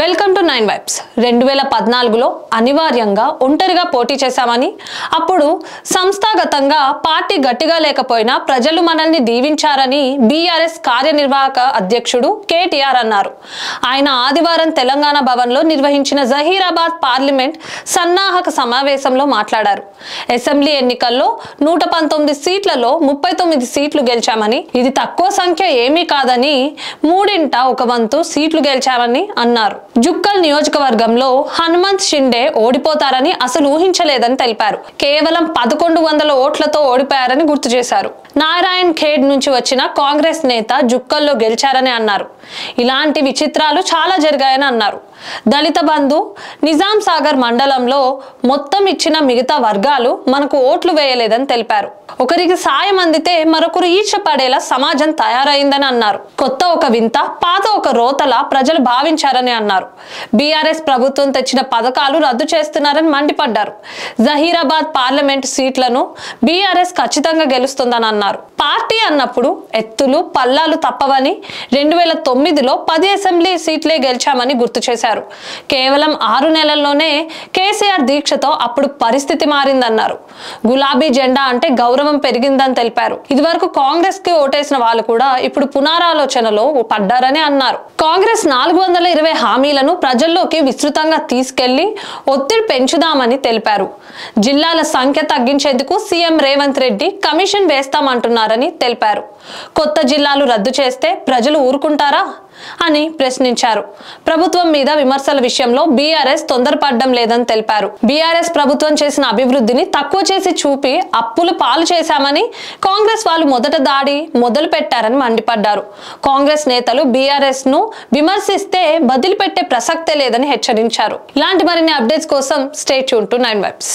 Welcome to 9 vibes 2014లో అనివార్యంగా ఒంటరిగా పోటీ చేశామని అప్పుడు సంస్థాగతంగా పార్టీ గట్టిగా లేకపోయినా ప్రజలు మనల్ని దీవించారని బీఆర్ఎస్ కార్యనిర్వాహక అధ్యక్షుడు కేటీఆర్ అన్నారు. ఆయన ఆదివారం తెలంగాణ భవన్లో నిర్వహించిన జహీరాబాద్ పార్లమెంట్ సన్నాహక సమావేశంలో మాట్లాడారు. అసెంబ్లీ ఎన్నికల్లో 119 సీట్లలో 39 సీట్లు గెలిచామని, ఇది తక్కువ సంఖ్య ఏమీ కాదని, మూడింట ఒక వంతు సీట్లు గెలిచామని అన్నారు. జుక్కల్ నియోజకవర్గంలో హనుమంత్ షిండే ఓడిపోతారని అసలు ఊహించలేదని తెలిపారు. కేవలం 1100 ఓట్లతో ఓడిపోయారని గుర్తు చేశారు. నారాయణ్ ఖేడ్ నుంచి వచ్చిన కాంగ్రెస్ నేత జుక్కల్లో గెలిచారని అన్నారు. ఇలాంటి విచిత్రాలు చాలా జరిగాయని అన్నారు. దళిత బంధు నిజాం సాగర్ మండలంలో మొత్తం ఇచ్చిన మిగతా వర్గాలు మనకు ఓట్లు వేయలేదని తెలిపారు. ఒకరికి సాయం అందితే మరొకరు ఈర్ష పడేలా సమాజం తయారైందని అన్నారు. కొత్త ఒక వింత, పాత ఒక రోతలా ప్రజలు భావించారని అన్నారు. బీఆర్ఎస్ ప్రభుత్వం తెచ్చిన పథకాలు రద్దు చేస్తున్నారని మండిపడ్డారు. జహీరాబాద్ పార్లమెంటు సీట్లను బీఆర్ఎస్ ఖచ్చితంగా గెలుస్తుందని అన్నారు. పార్టీ అన్నప్పుడు ఎత్తులు పల్లాలు తప్పవని, 2009లో 10 అసెంబ్లీ సీట్లే గెలిచామని గుర్తు చేశారు. కేవలం 6 నెలల్లోనే కేసీఆర్ దీక్షతో అప్పుడు పరిస్థితి మారిందన్నారు. గులాబీ జెండా అంటే గౌరవం పెరిగిందని తెలిపారు. ఇదివరకు కాంగ్రెస్ కి ఓటేసిన వాళ్ళు కూడా ఇప్పుడు పునరాలోచనలో పడ్డారని అన్నారు. కాంగ్రెస్ 420 హామీలను ప్రజల్లోకి విస్తృతంగా తీసుకెళ్లి ఒత్తిడి పెంచుదామని తెలిపారు. జిల్లాల సంఖ్య తగ్గించేందుకు సీఎం రేవంత్ రెడ్డి కమిషన్ వేస్తామంటున్నారని తెలిపారు. కొత్త జిల్లాలు రద్దు చేస్తే ప్రజలు ఊరుకుంటారా అని ప్రశ్నించారు. ప్రభుత్వం మీద విమర్శల విషయంలో బీఆర్ఎస్ తొందరపడడం లేదని తెలిపారు. బీఆర్ఎస్ ప్రభుత్వం చేసిన అభివృద్ధిని తక్కువ చేసి చూపి అప్పులు పాలు చేశామని కాంగ్రెస్ వాళ్ళు మొదట దాడి మొదలు పెట్టారని మండిపడ్డారు. కాంగ్రెస్ నేతలు బీఆర్ఎస్ ను విమర్శిస్తే వదిలిపెట్టే ప్రసక్తే లేదని హెచ్చరించారు. ఇలాంటి మరిన్ని అప్డేట్స్ కోసం స్టే ట్యూన్ టు 9 వైబ్స్.